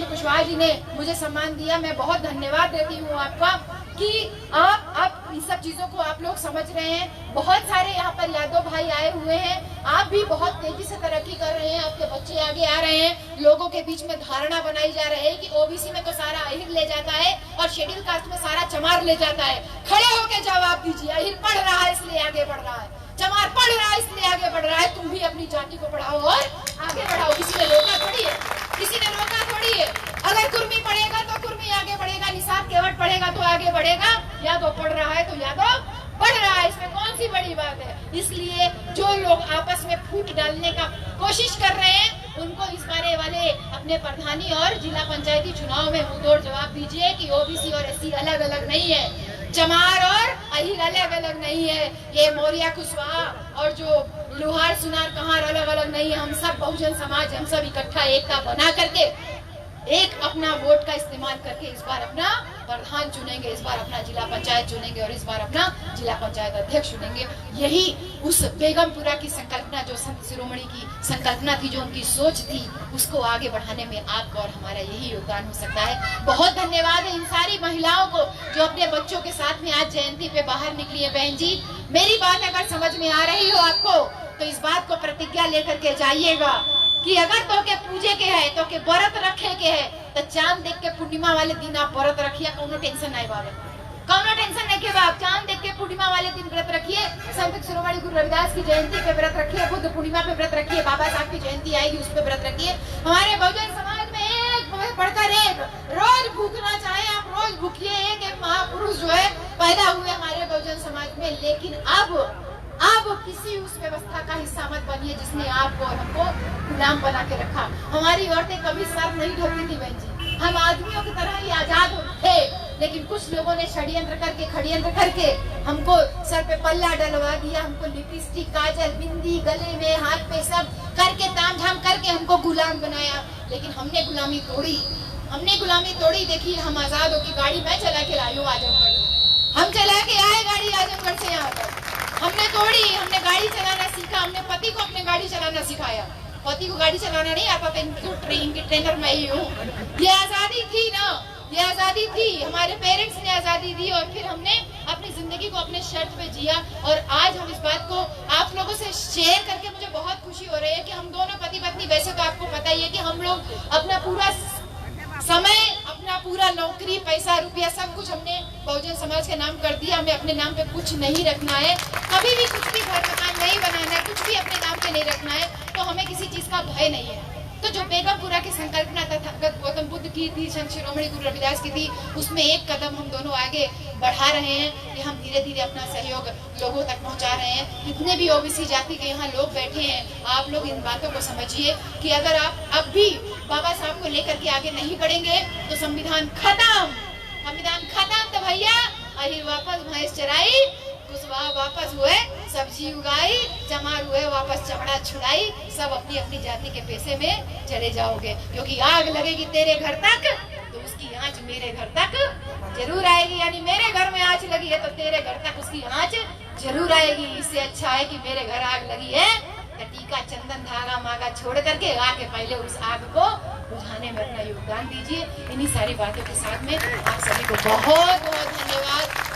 S2: कुशवाहा जी ने मुझे सम्मान दिया। मैं बहुत धन्यवाद देती हूँ आपका कि आप इन सब चीजों को आप लोग समझ रहे हैं। बहुत सारे यहाँ पर यादव भाई आए हुए हैं, आप भी बहुत तेजी से तरक्की कर रहे हैं, आपके बच्चे आगे आ रहे हैं। लोगों के बीच में धारणा बनाई जा रही है कि ओबीसी में तो सारा अहिर ले जाता है और शेड्यूल कास्ट में सारा चमार ले जाता है। खड़े होकर जवाब दीजिए, अहिर पढ़ रहा है इसलिए आगे बढ़ रहा है, चमार पढ़ रहा है इसलिए आगे बढ़ रहा है। तुम भी अपनी जाति को पढ़ाओ और आगे बढ़ाओ। किसी ने रोका थोड़ी है, किसी ने रोका थोड़ी है। अगर कुर्मी पढ़ेगा तो कुर्मी आगे बढ़ेगा, निषाद केवट पढ़ेगा तो आगे बढ़ेगा। यादव पढ़ रहा है तो यादव बढ़ रहा है, इसमें कौन सी बड़ी बात है। इसलिए जो लोग आपस में फूट डालने का कोशिश कर रहे हैं उनको इस बारे वाले अपने प्रधानी और जिला पंचायती चुनाव में मुंहतोड़ जवाब दीजिए कि ओबीसी और एससी अलग अलग नहीं है, चमार और अहिर अलग अलग नहीं है, ये मौर्या कुशवाहा और जो लोहार सुनार कहार अलग अलग नहीं है। हम सब बहुजन समाज, हम सब इकट्ठा एकता बना करके एक अपना वोट का इस्तेमाल करके इस बार अपना प्रधान चुनेंगे, इस बार अपना जिला पंचायत चुनेंगे और इस बार अपना जिला पंचायत अध्यक्ष चुनेंगे। यही उस बेगमपुरा की संकल्पना, जो संत शिरोमणि की संकल्पना थी, जो उनकी सोच थी, उसको आगे बढ़ाने में आपका और हमारा यही योगदान हो सकता है। बहुत धन्यवाद है इन सारी महिलाओं को जो अपने बच्चों के साथ में आज जयंती पे बाहर निकली है। बहन जी, मेरी बात अगर समझ में आ रही हो आपको तो इस बात को प्रतिज्ञा लेकर के जाइएगा कि अगर तो के पूजे के है तो के व्रत रखे के है तो चांद देख के पूर्णिमा वाले दिन आप व्रत रखिए, कोनो टेंशन नहीं बाबे, कोनो टेंशन नहीं के बाप। चांद देख के पूर्णिमा वाले दिन व्रत रखिए, संत शिरोमणि गुरु रविदास की जयंती पे व्रत रखिए, बुद्ध पूर्णिमा पे व्रत रखिए, बाबा साहब की जयंती आएगी उस पे व्रत रखिए। हमारे बहुजन समाज में एक बढ़कर एक रोज भूखना चाहे आप रोज भूखिए। एक महापुरुष जो है पैदा हुए हमारे बहुजन समाज में, लेकिन अब किसी उस व्यवस्था का हिस्सा मत बनिए जिसने आपको और हमको गुलाम बना के रखा। हमारी औरतें कभी सर नहीं ढकती थी बहन जी, हम आदमियों की तरह ही आजाद थे, लेकिन कुछ लोगों ने षड्यंत्र करके खड़यंत्र करके हमको सर पे पल्ला डलवा दिया, हमको लिपस्टिक काजल बिंदी गले में हाथ पे सब करके तामझाम करके हमको गुलाम बनाया। लेकिन हमने गुलामी तोड़ी। देखिए हम आजाद हो की गाड़ी मैं चला के लाई हूँ आजमगढ़, हम चला के आए गाड़ी आजमगढ़ से यहाँ पर। हमने तोड़ी, हमने गाड़ी चलाना सीखा, हमने पति को अपने गाड़ी चलाना सिखाया। पति को गाड़ी चलाना नहीं आता था, इनको ट्रेन की ट्रेनर मैं ही हूँ। ये आजादी थी ना, ये आजादी थी, हमारे पेरेंट्स ने आजादी दी और फिर हमने अपनी जिंदगी को अपने शर्त पे जिया। और आज हम इस बात को आप लोगों से शेयर करके मुझे बहुत खुशी हो रही है कि हम दोनों पति पत्नी, वैसे तो आपको पता ही है कि हम लोग अपना पूरा समय, अपना पूरा नौकरी, पैसा, रुपया सब कुछ हमने बहुजन समाज के नाम कर दिया। हमें अपने नाम पे कुछ नहीं रखना है, कभी भी कुछ भी घर मकान नहीं बनाना है, कुछ भी अपने नाम पे नहीं रखना है, तो हमें किसी चीज का भय नहीं है। तो जो बेगमपुरा की संकल्पना तथागत गौतम बुद्ध की थी, संत शिरोमणि गुरु रविदास की थी, उसमें एक कदम हम दोनों आगे बढ़ा रहे हैं कि हम धीरे धीरे अपना सहयोग लोगों तक पहुंचा रहे हैं। जितने भी ओबीसी जाति के यहाँ लोग बैठे हैं, आप लोग इन बातों को समझिए कि अगर आप अब भी बाबा साहब को लेकर के आगे नहीं बढ़ेंगे तो संविधान खत्म, संविधान खत्म। तो भैया अहिर वापस भैंस चराई, कुशवाहा वापस हुए, सब्जी उगाई, चमार हुए वापस चमड़ा छुड़ाई, सब अपनी अपनी जाति के पैसे में चले जाओगे। क्योंकि आग लगेगी तेरे घर तक तो उसकी आंच मेरे घर तक जरूर आएगी। यानी मेरे घर में आंच लगी है तो तेरे घर तक उसकी आंच जरूर आएगी। इससे अच्छा है कि मेरे घर आग लगी है तो टीका, चंदन, धागा मागा छोड़ करके आके पहले उस आग को बुझाने में अपना योगदान दीजिए। इन्हीं सारी बातों के साथ में आप सभी को बहुत बहुत धन्यवाद।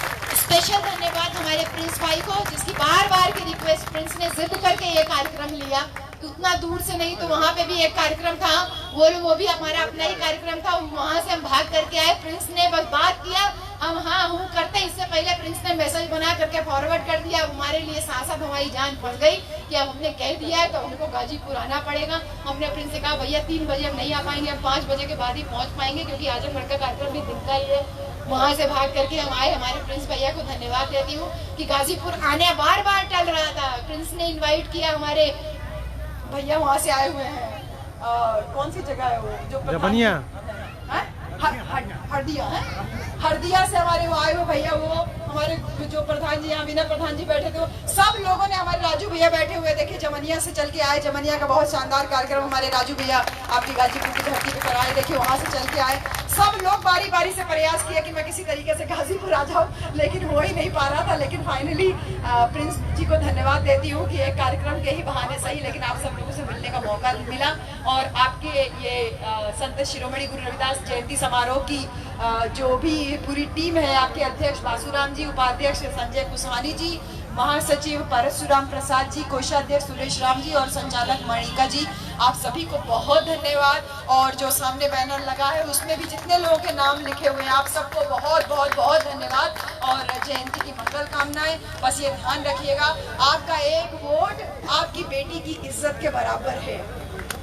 S2: स्पेशल धन्यवाद हमारे प्रिंस भाई को, जिसकी बार बार की रिक्वेस्ट प्रिंस ने जिद करके ये कार्यक्रम लिया। तो उतना दूर से नहीं तो वहाँ पे भी एक कार्यक्रम था, वो भी हमारा अपना ही कार्यक्रम था, वहाँ से हम भाग करके आए। प्रिंस ने बस बात किया, हम हाँ हूँ करते, इससे पहले प्रिंस ने मैसेज बना करके फॉरवर्ड कर दिया। हमारे लिए सांसद हमारी जान पड़ गई कि अब हमने कह दिया है तो हमको गाजीपुर आना पड़ेगा। हमने प्रिंस से कहा भैया 3 बजे हम नहीं आ पाएंगे, हम 5 बजे के बाद ही पहुँच पाएंगे, क्योंकि आजमगढ़ का कार्यक्रम भी दिन का ही है। वहाँ से भाग करके हम आए। हमारे प्रिंस भैया को धन्यवाद देती हूँ कि गाजीपुर आने बार बार टल रहा था, प्रिंस ने इन्वाइट किया। हमारे भैया वहाँ से आए हुए हैं, कौन सी जगह है वो जो
S3: जबनिया,
S1: हरदिया है, हरदिया से हमारे वो आए हुए भैया, वो हमारे जो प्रधान जी, यहाँ विनय प्रधान जी बैठे थे, सब लोगों ने, हमारे राजू भैया बैठे हुए, देखिए जमनिया से चल के आए। जमनिया का बहुत शानदार कार्यक्रम हमारे राजू भैया आपकी गाजीपुर की धरती पे कराए, देखिए वहाँ से चल के आए। सब लोग बारी बारी से प्रयास किया कि मैं किसी तरीके से गाजीपुर आ जाऊँ, लेकिन हो ही नहीं पा रहा था। लेकिन फाइनली प्रिंस जी को धन्यवाद देती हूँ कि एक कार्यक्रम के ही बहाने सही, लेकिन आप सब लोगों से मिलने का मौका मिला। और आपके ये संत शिरोमणि गुरु रविदास जयंती समारोह की जो भी पूरी टीम है, आपके अध्यक्ष बासुराम जी, उपाध्यक्ष संजय कुशवानी जी, महासचिव परशुराम प्रसाद जी, कोषाध्यक्ष सुरेश राम जी और संचालक मणिका जी, आप सभी को बहुत धन्यवाद। और जो सामने बैनर लगा है उसमें भी जितने लोगों के नाम लिखे हुए हैं, आप सबको बहुत बहुत बहुत धन्यवाद और जयंती की मंगल कामनाएं। बस ये ध्यान रखिएगा, आपका एक वोट आपकी बेटी की इज्जत के बराबर है।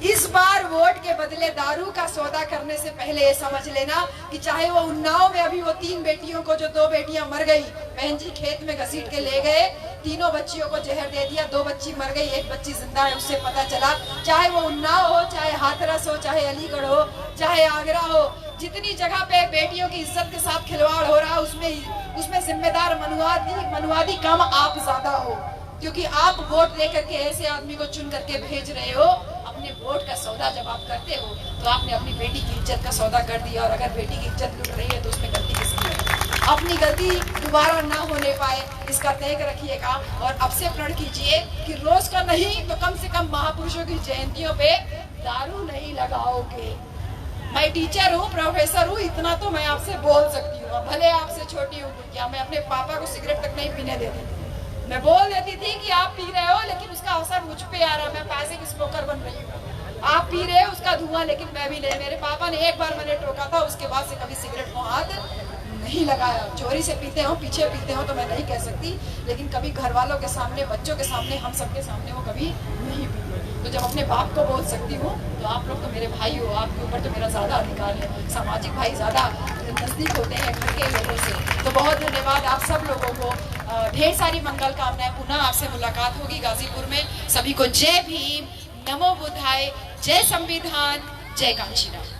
S1: इस बार वोट के बदले दारू का सौदा करने से पहले ये समझ लेना कि चाहे वो उन्नाव में अभी वो 3 बेटियों को, जो 2 बेटियां मर गई, बहन जी खेत में घसीट के ले गए, तीनों बच्चियों को जहर दे दिया, 2 बच्ची मर गई, 1 बच्ची जिंदा है, उससे पता चला। चाहे वो उन्नाव हो, चाहे हाथरस हो, चाहे अलीगढ़ हो, चाहे आगरा हो, जितनी जगह पे बेटियों की इज्जत के साथ खिलवाड़ हो रहा है, उसमें जिम्मेदार मनुवादी कम आप ज्यादा हो, क्योंकि आप वोट लेकर के ऐसे आदमी को चुन करके भेज रहे हो। अपने वोट का सौदा जब आप करते हो तो आपने अपनी बेटी की इज्जत का सौदा कर दिया, और अगर बेटी की इज्जत लुट रही है तो उसमें गलती किसकी है? अपनी गलती दोबारा ना होने पाए इसका तय रखिएगा। और अब से प्रण कीजिए कि रोज का नहीं तो कम से कम महापुरुषों की जयंतियों पे दारू नहीं लगाओगे। मैं टीचर हूँ, प्रोफेसर हूँ, इतना तो मैं आपसे बोल सकती हूँ, भले आपसे छोटी हूँ क्या। मैं अपने पापा को सिगरेट तक नहीं पीने देती थी। मैं बोल देती थी कि आप पी रहे हो, लेकिन उसका असर मुझ पे आ रहा, मैं पैसे की स्मोकर बन रही हूँ। आप पी रहे हो उसका धुआं, लेकिन मैं भी नहीं। मेरे पापा ने एक बार मैंने टोका था, उसके बाद से कभी सिगरेट को हाथ नहीं लगाया। चोरी से पीते हो, पीछे पीते हो तो मैं नहीं कह सकती, लेकिन कभी घर वालों के सामने, बच्चों के सामने, हम सबके सामने वो कभी नहीं पीते। तो जब अपने बाप को बोल सकती हूँ तो आप लोग तो मेरे भाई हो, आपके ऊपर तो मेरा ज्यादा अधिकार है। सामाजिक भाई ज्यादा नजदीक होते हैं घर के लोगों से। तो बहुत धन्यवाद आप सब लोगों को, ढेर सारी मंगल कामनाएं। पुनः आपसे मुलाकात होगी गाजीपुर में। सभी को जय भीम, नमो बुद्धाय, जय संविधान, जय कांशीराम।